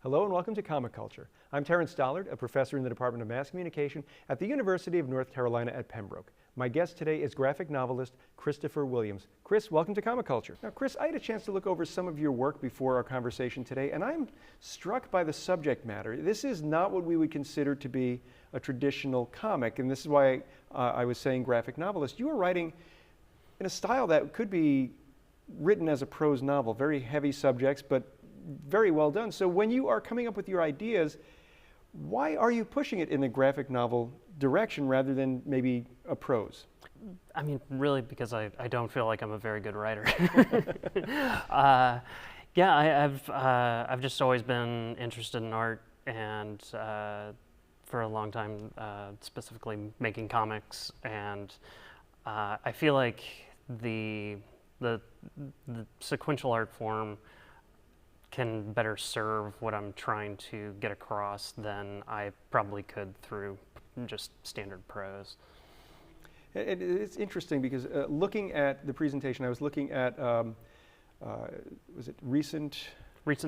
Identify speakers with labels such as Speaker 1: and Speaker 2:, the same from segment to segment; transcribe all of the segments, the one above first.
Speaker 1: Hello and welcome to Comic Culture. I'm Terrence Dollard, a professor in the Department of Mass Communication at the University of North Carolina at Pembroke. My guest today is graphic novelist Christopher Williams. Chris, welcome to Comic Culture. Now, Chris, I had a chance to look over some of your work before our conversation today, and I'm struck by the subject matter. This is not what we would consider to be a traditional comic, and this is why I was saying graphic novelist. You are writing in a style that could be written as a prose novel, very heavy subjects, but very well done. So when you are coming up with your ideas, why are you pushing it in the graphic novel direction rather than maybe a prose?
Speaker 2: I mean, really, because I don't feel like I'm a very good writer. I've just always been interested in art, and for a long time, specifically making comics. And I feel like the sequential art form can better serve what I'm trying to get across than I probably could through just standard prose.
Speaker 1: It's interesting because looking at the presentation, I was looking at, was it Recent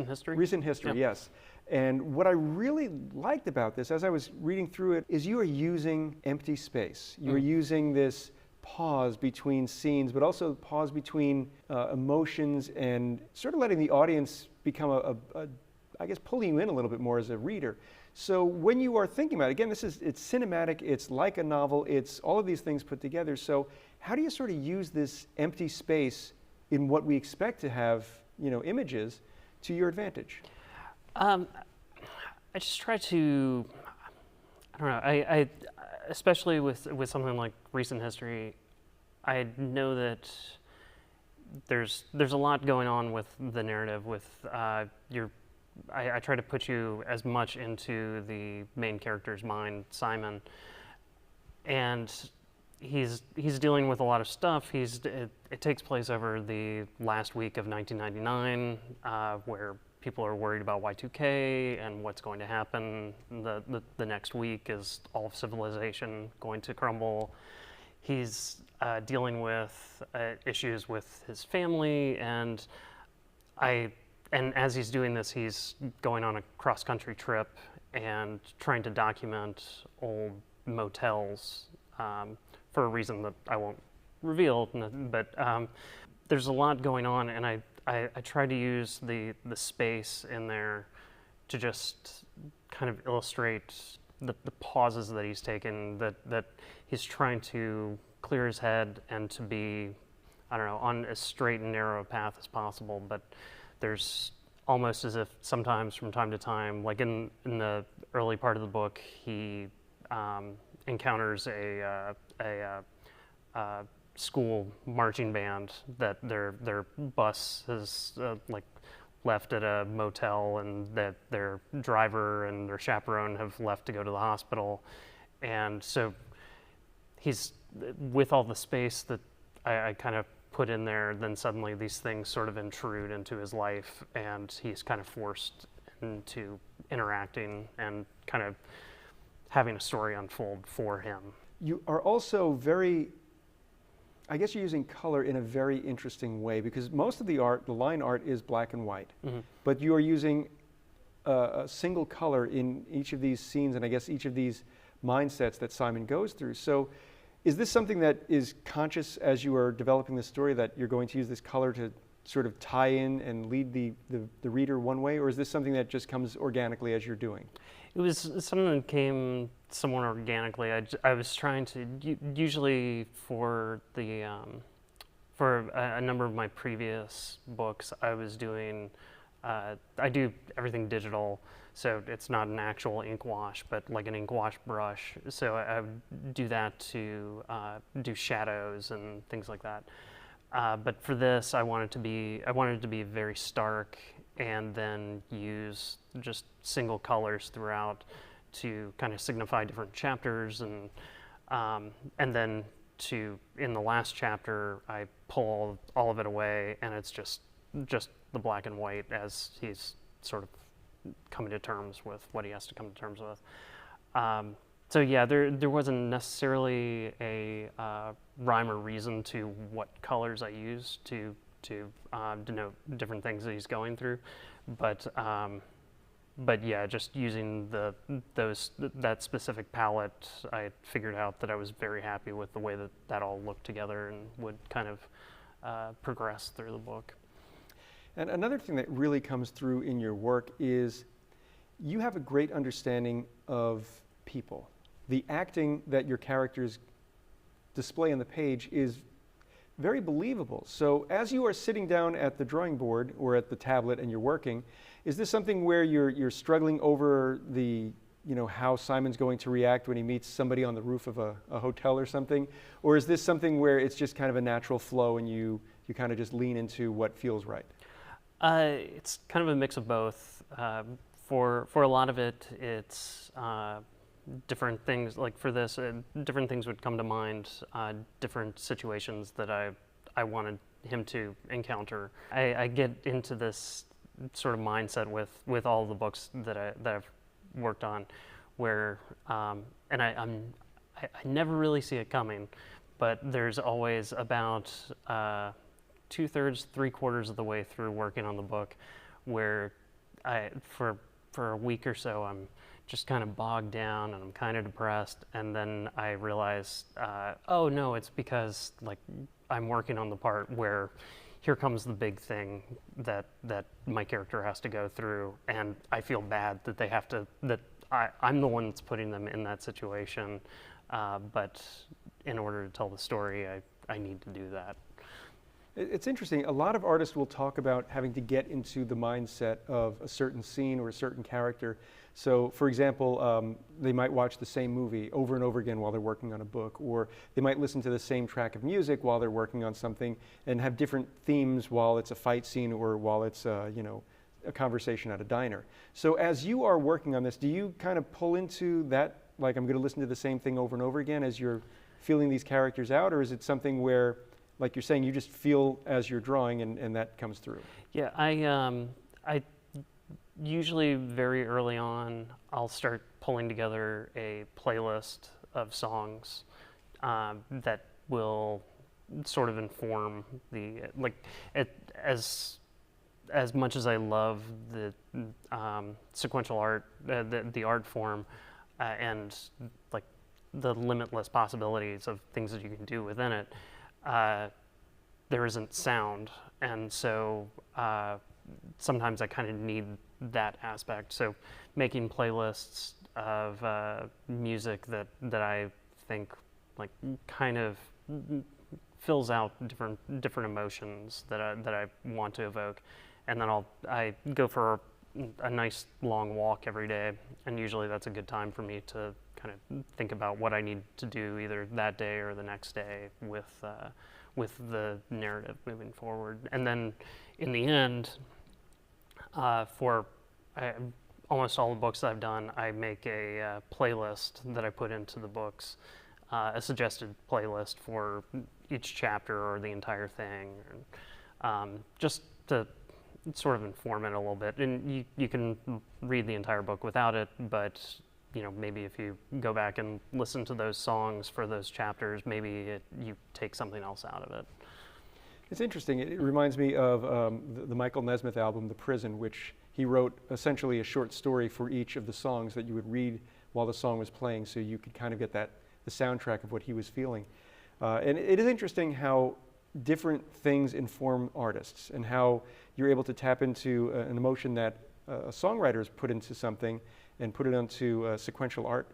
Speaker 2: History?
Speaker 1: Recent History,
Speaker 2: Yep.
Speaker 1: Yes. And what I really liked about this, as I was reading through it, is you are using empty space. You are using this pause between scenes, but also pause between emotions and sort of letting the audience become I guess, pulling you in a little bit more as a reader. So when you are thinking about it, again, it's cinematic, it's like a novel, it's all of these things put together. So how do you sort of use this empty space in what we expect to have, images to your advantage?
Speaker 2: I just try to, I don't know, I especially with something like Recent History, I know that there's a lot going on with the narrative. I try to put you as much into the main character's mind, Simon, and he's dealing with a lot of stuff. It takes place over the last week of 1999, where people are worried about Y2K and what's going to happen the next week. Is all of civilization going to crumble? He's dealing with issues with his family, and as he's doing this, he's going on a cross-country trip and trying to document old motels for a reason that I won't reveal. But there's a lot going on, and I try to use the space in there to just kind of illustrate the pauses that he's taken, that he's trying to clear his head and to be, I don't know, on as straight and narrow a path as possible. But there's almost as if sometimes from time to time, like in the early part of the book, he encounters a school marching band that their bus has left at a motel, and that their driver and their chaperone have left to go to the hospital. And so he's, with all the space that I kind of put in there, then suddenly these things sort of intrude into his life, and he's kind of forced into interacting and kind of having a story unfold for him.
Speaker 1: You are also I guess you're using color in a very interesting way, because most of the art, the line art, is black and white. Mm-hmm. But you are using a single color in each of these scenes, and I guess each of these mindsets that Simon goes through. So is this something that is conscious as you are developing the story, that you're going to use this color to sort of tie in and lead the reader one way, or is this something that just comes organically as you're doing?
Speaker 2: It was something that came somewhat organically. I was trying to, usually for a number of my previous books, I was doing, I do everything digital, so it's not an actual ink wash, but like an ink wash brush. So I would do that to do shadows and things like that. But for this, I wanted it to be very stark, and then use just single colors throughout to kind of signify different chapters, and then in the last chapter, I pull all of it away, and it's just the black and white as he's sort of coming to terms with what he has to come to terms with. So yeah, there wasn't necessarily a rhyme or reason to what colors I used to denote different things that he's going through, but but yeah, just using that specific palette, I figured out that I was very happy with the way that all looked together and would kind of progress through the book.
Speaker 1: And another thing that really comes through in your work is you have a great understanding of people. The acting that your characters display on the page is very believable. So as you are sitting down at the drawing board or at the tablet and you're working, is this something where you're struggling over the, how Simon's going to react when he meets somebody on the roof of a hotel or something? Or is this something where it's just kind of a natural flow and you kind of just lean into what feels right?
Speaker 2: It's kind of a mix of both. For a lot of it, it's different things. Like for this, different things would come to mind, different situations that I wanted him to encounter. I get into this sort of mindset with all the books that I've worked on, where and I never really see it coming, but there's always about 2/3, 3/4 of the way through working on the book, where for a week or so I'm just kind of bogged down and I'm kind of depressed, and then I realize, oh no, it's because like I'm working on the part where here comes the big thing that my character has to go through, and I feel bad that they have to, that I'm the one that's putting them in that situation, but in order to tell the story, I need to do that.
Speaker 1: It's interesting. A lot of artists will talk about having to get into the mindset of a certain scene or a certain character. So, for example, they might watch the same movie over and over again while they're working on a book, or they might listen to the same track of music while they're working on something and have different themes while it's a fight scene or while it's, a conversation at a diner. So as you are working on this, do you kind of pull into that, like I'm going to listen to the same thing over and over again as you're feeling these characters out, or is it something where, like you're saying, you just feel as you're drawing and that comes through?
Speaker 2: Yeah, I usually very early on, I'll start pulling together a playlist of songs that will sort of inform the, as much as I love the sequential art, the art form, and like the limitless possibilities of things that you can do within it, there isn't sound, and so sometimes I kind of need that aspect. So making playlists of music that I think like kind of fills out different emotions that I want to evoke, and then I go for a nice long walk every day, and usually that's a good time for me to kind of think about what I need to do either that day or the next day with the narrative moving forward. And then in the end, for almost all the books I've done, I make a playlist that I put into the books, a suggested playlist for each chapter or the entire thing, just to sort of inform it a little bit. And you can read the entire book without it, but maybe if you go back and listen to those songs for those chapters, maybe you take something else out of it.
Speaker 1: It's interesting. It reminds me of the Michael Nesmith album, The Prison, which he wrote essentially a short story for each of the songs that you would read while the song was playing, so you could kind of get the soundtrack of what he was feeling. And it is interesting how different things inform artists and how you're able to tap into an emotion that a songwriter has put into something and put it onto sequential art.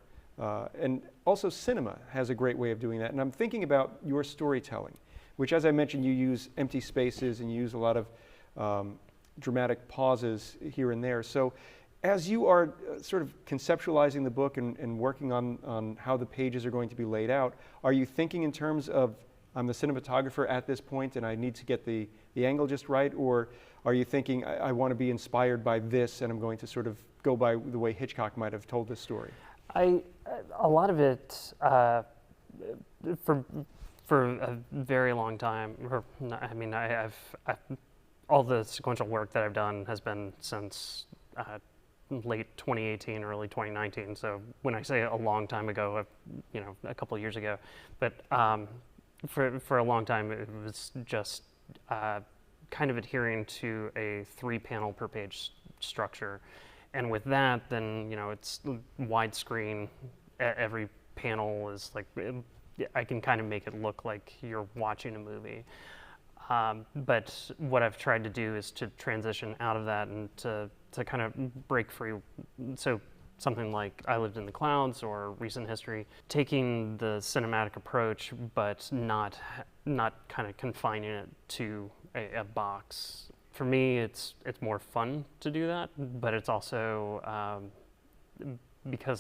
Speaker 1: And also cinema has a great way of doing that. And I'm thinking about your storytelling, which, as I mentioned, you use empty spaces and you use a lot of dramatic pauses here and there. So as you are sort of conceptualizing the book and working on how the pages are going to be laid out, are you thinking in terms of, I'm the cinematographer at this point and I need to get the angle just right, or are you thinking, I want to be inspired by this and I'm going to sort of go by the way Hitchcock might have told this story?
Speaker 2: A lot of it, for a very long time, I've all the sequential work that I've done has been since late 2018, early 2019. So when I say a long time ago, a couple of years ago, but for a long time it was just kind of adhering to a 3-panel per page structure, and with that, then it's widescreen. Every panel is like, I can kind of make it look like you're watching a movie. But what I've tried to do is to transition out of that and to kind of break free. So something like I Lived in the Clouds or Recent History, taking the cinematic approach, but not kind of confining it to a box. For me, it's more fun to do that, but it's also because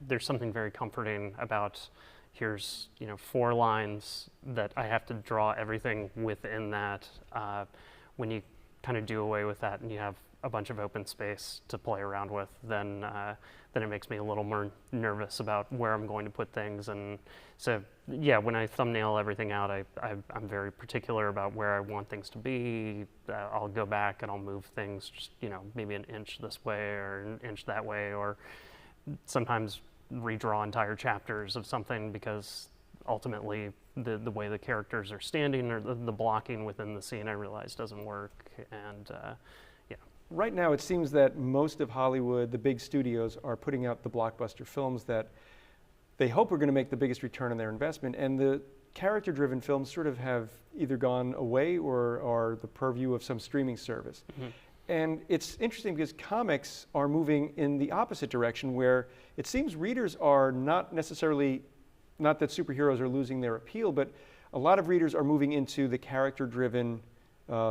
Speaker 2: there's something very comforting about, here's 4 lines that I have to draw everything within that. When you kind of do away with that and you have a bunch of open space to play around with, then it makes me a little more nervous about where I'm going to put things. And so, yeah, when I thumbnail everything out, I'm very particular about where I want things to be. I'll go back and I'll move things just, maybe an inch this way or an inch that way, or sometimes redraw entire chapters of something because ultimately the way the characters are standing or the blocking within the scene I realize doesn't work. And
Speaker 1: right now, it seems that most of Hollywood, the big studios, are putting out the blockbuster films that they hope are going to make the biggest return on their investment, and the character-driven films sort of have either gone away or are the purview of some streaming service. Mm-hmm. And it's interesting because comics are moving in the opposite direction, where it seems readers are not necessarily, not that superheroes are losing their appeal, but a lot of readers are moving into the character-driven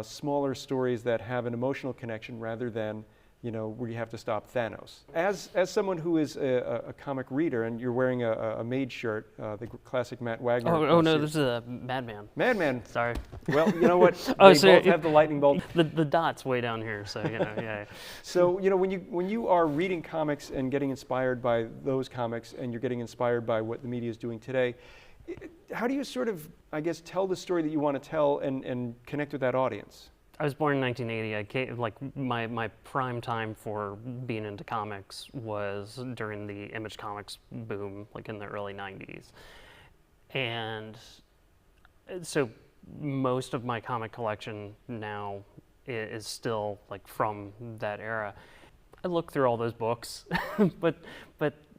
Speaker 1: smaller stories that have an emotional connection rather than, where you have to stop Thanos. As someone who is a comic reader, and you're wearing a Maid shirt, the classic Matt Wagner.
Speaker 2: Oh no, this is a Madman.
Speaker 1: Madman.
Speaker 2: Sorry.
Speaker 1: Well, you know what? They both have the lightning bolt.
Speaker 2: The dot's way down here, so yeah.
Speaker 1: So when you are reading comics and getting inspired by those comics, and you're getting inspired by what the media is doing today, how do you sort of, I guess, tell the story that you want to tell and connect with that audience?
Speaker 2: I was born in 1980. My prime time for being into comics was during the Image Comics boom, like in the early 90s. And so most of my comic collection now is still like from that era. I looked through all those books, but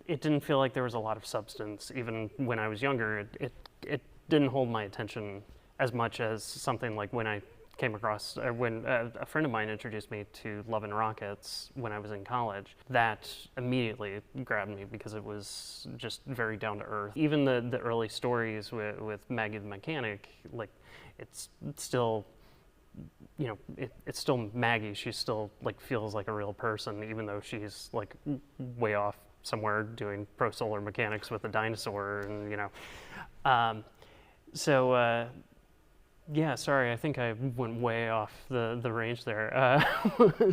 Speaker 2: it didn't feel like there was a lot of substance. Even when I was younger, it didn't hold my attention as much as something like when I came across, when a friend of mine introduced me to Love and Rockets when I was in college. That immediately grabbed me because it was just very down to earth. Even the early stories with Maggie the Mechanic, like it's still, it's still Maggie. She still like feels like a real person, even though she's like way off somewhere doing pro solar mechanics with a dinosaur, and yeah, sorry, I think I went way off the range there.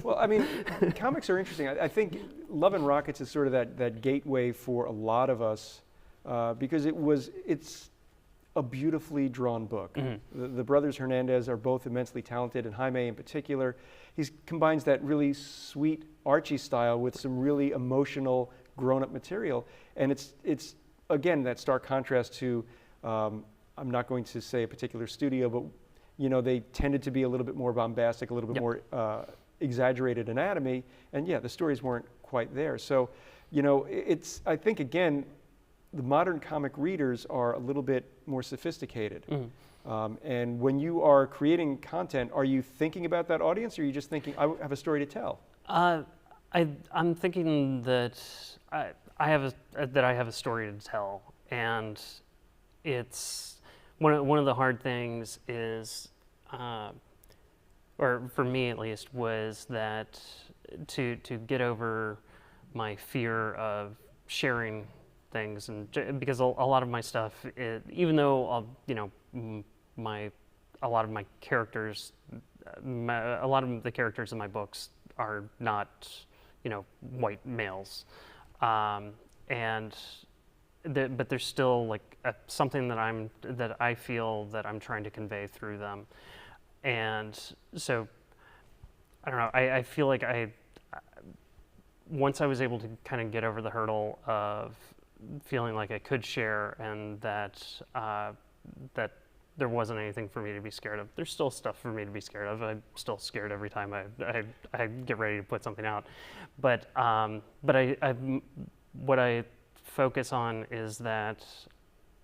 Speaker 1: Well, I mean, comics are interesting. I think Love and Rockets is sort of that gateway for a lot of us because it's a beautifully drawn book. Mm-hmm. The brothers Hernandez are both immensely talented, and Jaime in particular. He combines that really sweet Archie style with some really emotional grown-up material, and it's again that stark contrast to I'm not going to say a particular studio, but they tended to be a little bit more bombastic, a little bit more exaggerated anatomy, and the stories weren't quite there. So it's, I think, again, the modern comic readers are a little bit more sophisticated. Mm-hmm. And when you are creating content, are you thinking about that audience, or are you just thinking, I have a story to tell?
Speaker 2: I'm thinking that I have a story to tell, and it's one of the hard things is, or for me at least, was that to get over my fear of sharing things, and because a lot of my stuff, even though a lot of the characters in my books are not white males, but there's still like something that I feel that I'm trying to convey through them, and so I don't know. I feel like once I was able to kind of get over the hurdle of feeling like I could share, and that there wasn't anything for me to be scared of. There's still stuff for me to be scared of. I'm still scared every time I get ready to put something out. But what I focus on is that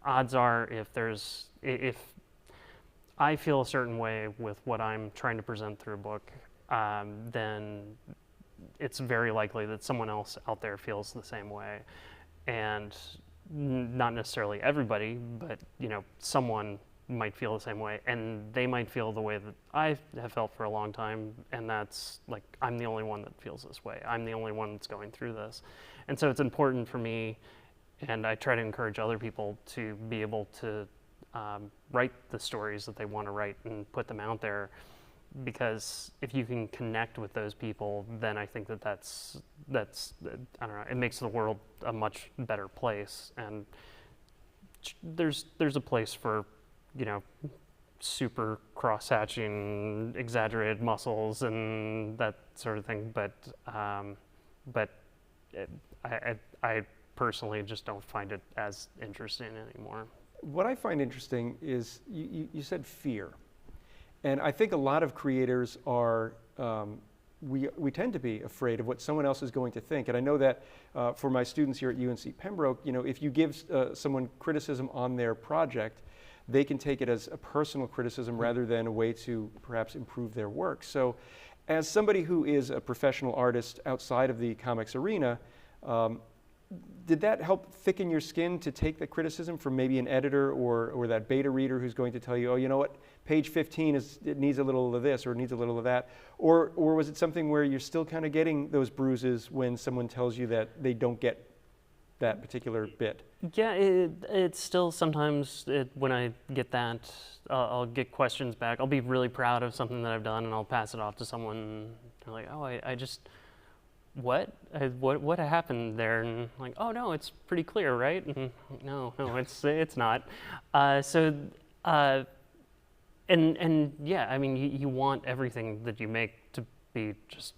Speaker 2: odds are if I feel a certain way with what I'm trying to present through a book, then it's very likely that someone else out there feels the same way. And not necessarily everybody, but someone might feel the same way, and they might feel the way that I have felt for a long time, and that's like, I'm the only one that feels this way. I'm the only one that's going through this. And so it's important for me, and I try to encourage other people to be able to write the stories that they want to write and put them out there, because if you can connect with those people, then I think that's I don't know, it makes the world a much better place. And there's a place for super cross-hatching, exaggerated muscles and that sort of thing, but I personally just don't find it as interesting anymore.
Speaker 1: What I find interesting is you said fear. And I think a lot of creators are, we tend to be afraid of what someone else is going to think. And I know that for my students here at UNC Pembroke, if you give someone criticism on their project, they can take it as a personal criticism rather than a way to perhaps improve their work. So as somebody who is a professional artist outside of the comics arena, did that help thicken your skin to take the criticism from maybe an editor or that beta reader who's going to tell you, oh, you know what, page 15 it needs a little of this or it needs a little of that? Or was it something where you're still kind of getting those bruises when someone tells you that they don't get that particular bit?
Speaker 2: Yeah, it's still sometimes when I get that, I'll get questions back. I'll be really proud of something that I've done, and I'll pass it off to someone. And they're like, oh, I just... What happened there? And like, oh no, it's pretty clear, right? And no, it's not. And yeah, I mean, you want everything that you make to be just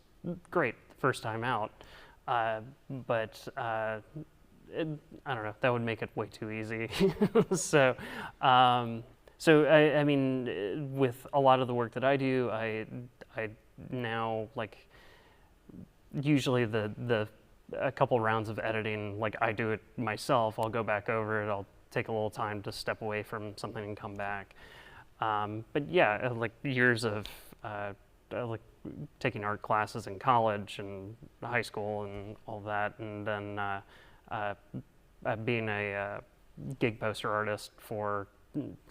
Speaker 2: great the first time out, but I don't know, that would make it way too easy. So I mean, with a lot of the work that I do, I now like. Usually a couple rounds of editing, like I do it myself, I'll go back over it, I'll take a little time to step away from something and come back. But yeah, like years of like taking art classes in college and high school and all that, and then being a gig poster artist for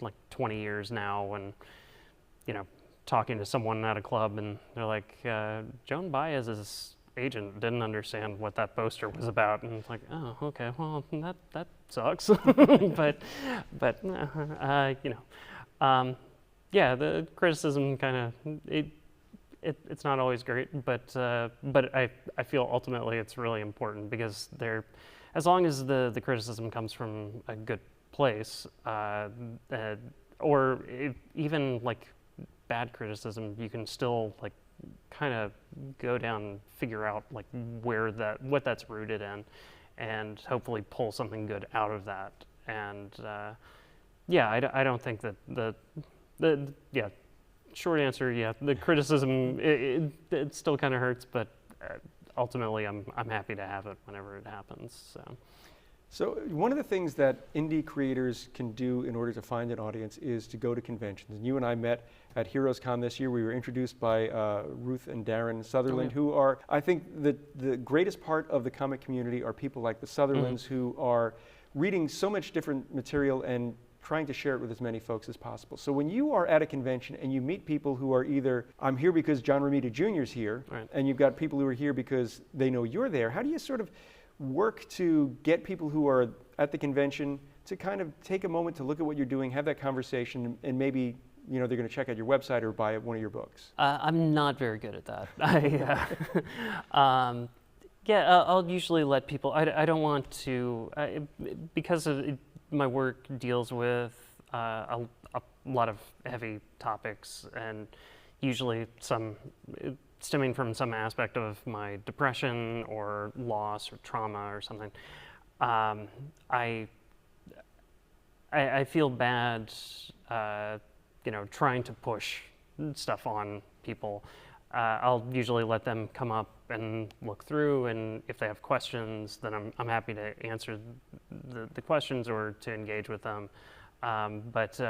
Speaker 2: like 20 years now, and talking to someone at a club and they're like, Joan Baez's agent didn't understand what that poster was about, and it's like, oh, okay, well, that sucks. but yeah, the criticism kind of it's not always great, but I feel ultimately it's really important, because as long as the criticism comes from a good place, or even like bad criticism, you can still like kind of go down and figure out like what that's rooted in, and hopefully pull something good out of that. And yeah, I don't think that the short answer, yeah, the criticism it still kind of hurts, but ultimately I'm happy to have it whenever it happens.
Speaker 1: So one of the things that indie creators can do in order to find an audience is to go to conventions. And you and I met at HeroesCon this year. We were introduced by Ruth and Darren Sutherland, who are, I think, the greatest part of the comic community are people like the Sutherlands, who are reading so much different material and trying to share it with as many folks as possible. So when you are at a convention and you meet people who are either, I'm here because John Romita Jr. is here, right, and you've got people who are here because they know you're there, how do you sort of work to get people who are at the convention to kind of take a moment to look at what you're doing, have that conversation, and maybe they're going to check out your website or buy one of your books?
Speaker 2: I'm not very good at that. I'll usually let people, I don't want to, because my work deals with a lot of heavy topics, and usually stemming from some aspect of my depression or loss or trauma or something. I I feel bad, trying to push stuff on people. I'll usually let them come up and look through, and if they have questions, then I'm happy to answer the questions or to engage with them. But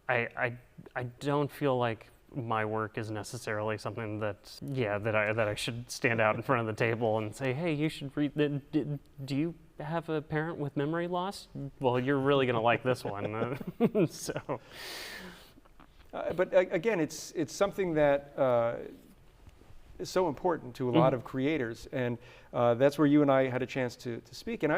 Speaker 2: I don't feel like my work is necessarily something that I should stand out in front of the table and say, hey, you should read do you have a parent with memory loss? Well, you're really going to like this one. So.
Speaker 1: But again, it's something that is so important to a lot of creators, and that's where you and I had a chance to speak. And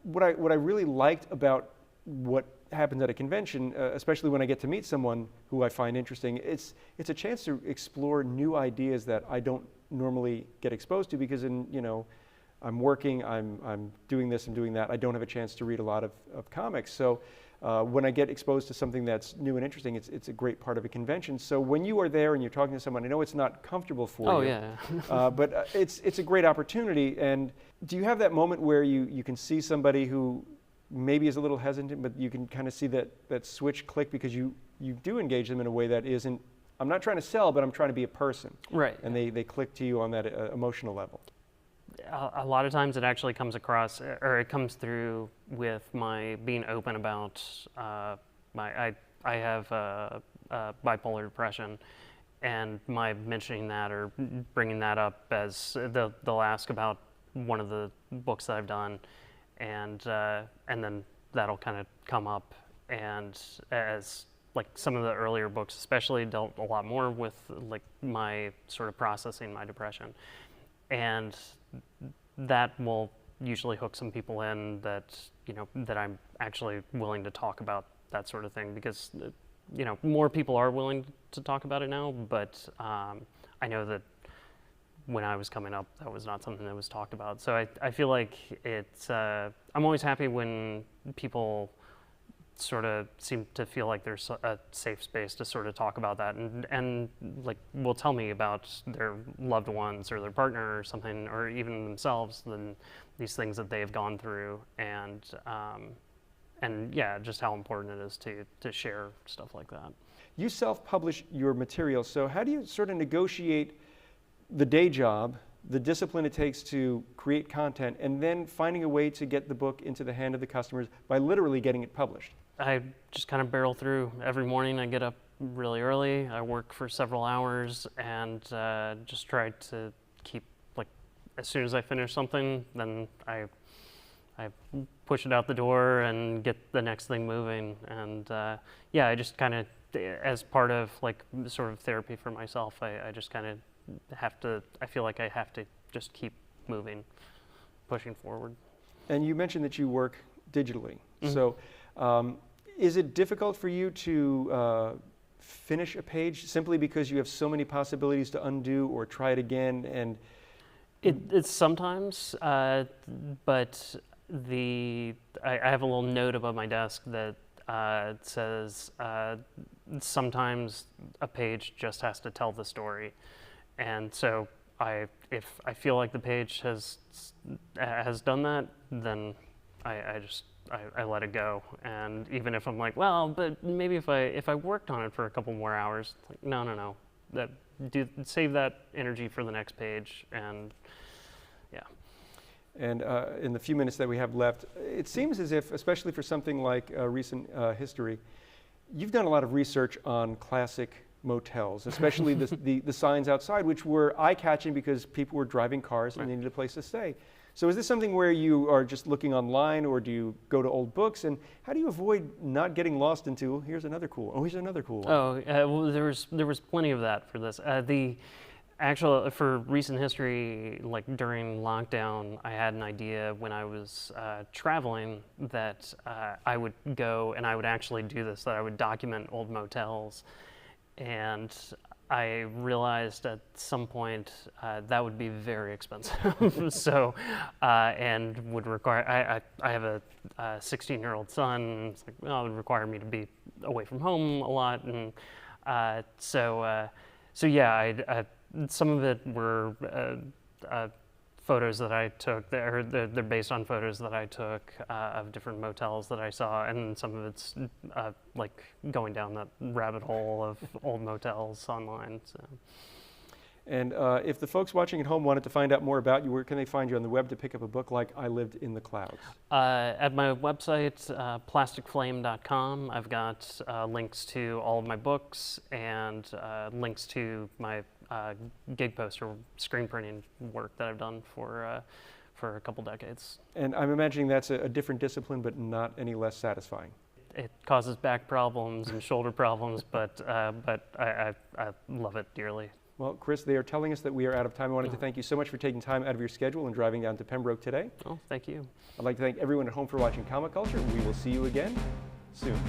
Speaker 1: what I really liked about what happens at a convention, especially when I get to meet someone who I find interesting, it's a chance to explore new ideas that I don't normally get exposed to, because I'm working, I'm doing this, I'm doing that. I don't have a chance to read a lot of comics. So when I get exposed to something that's new and interesting, it's a great part of a convention. So when you are there and you're talking to someone, I know it's not comfortable for you.
Speaker 2: Yeah.
Speaker 1: But it's a great opportunity. And do you have that moment where you can see somebody who maybe is a little hesitant, but you can kind of see that switch click, because you do engage them in a way that isn't, I'm not trying to sell, but I'm trying to be a person.
Speaker 2: Right.
Speaker 1: And they click to you on that emotional level.
Speaker 2: A lot of times it actually comes across, or it comes through with my being open about I have bipolar depression, and my mentioning that or bringing that up as they'll ask about one of the books that I've done, and then that'll kind of come up, and as like some of the earlier books especially dealt a lot more with like my sort of processing my depression, and that will usually hook some people in that that I'm actually willing to talk about that sort of thing, because more people are willing to talk about it now, but I know that when I was coming up, that was not something that was talked about. So I feel like it's, I'm always happy when people sort of seem to feel like there's a safe space to sort of talk about that, and like will tell me about their loved ones or their partner or something, or even themselves, and these things that they've gone through, and yeah, just how important it is to share stuff like that.
Speaker 1: You self-publish your material, so how do you sort of negotiate the day job, the discipline it takes to create content, and then finding a way to get the book into the hand of the customers by literally getting it published?
Speaker 2: I just kind of barrel through. Every morning I get up really early, I work for several hours, and just try to keep, like, as soon as I finish something, then I push it out the door and get the next thing moving. And yeah, I just kind of, as part of like sort of therapy for myself, I just kind of I feel like I have to just keep moving, pushing forward.
Speaker 1: And you mentioned that you work digitally.
Speaker 2: Mm-hmm.
Speaker 1: So is it difficult for you to finish a page simply because you have so many possibilities to undo or try it again? And
Speaker 2: it's sometimes, but I have a little note above my desk that says sometimes a page just has to tell the story. And so if I feel like the page has done that, then I let it go. And even if I'm like, well, but maybe if I worked on it for a couple more hours, like, no, save that energy for the next page. And yeah.
Speaker 1: And in the few minutes that we have left, it seems as if, especially for something like recent history, you've done a lot of research on classic motels, especially the signs outside, which were eye-catching because people were driving cars and they needed a place to stay. So is this something where you are just looking online, or do you go to old books? And how do you avoid not getting lost into, here's another cool one, here's another cool one?
Speaker 2: Well, there was plenty of that for this. For recent history, like during lockdown, I had an idea when I was traveling that I would go and I would actually do this, that I would document old motels. And I realized at some point that would be very expensive. So, and would require, I have a 16-year-old son. It's like, well, it would require me to be away from home a lot. And so yeah, some of it were photos that I took. They're based on photos that I took of different motels that I saw, and some of it's like going down that rabbit hole of old motels online. So.
Speaker 1: And if the folks watching at home wanted to find out more about you, where can they find you on the web to pick up a book like I Lived in the Clouds?
Speaker 2: At my website, plasticflame.com, I've got links to all of my books and links to my gig poster screen printing work that I've done for a couple decades.
Speaker 1: And I'm imagining that's a different discipline, but not any less satisfying.
Speaker 2: It causes back problems and shoulder problems, but I love it dearly.
Speaker 1: Well, Chris, they are telling us that we are out of time. I wanted to thank you so much for taking time out of your schedule and driving down to Pembroke today.
Speaker 2: Oh, thank you.
Speaker 1: I'd like to thank everyone at home for watching Comic Culture. We will see you again soon.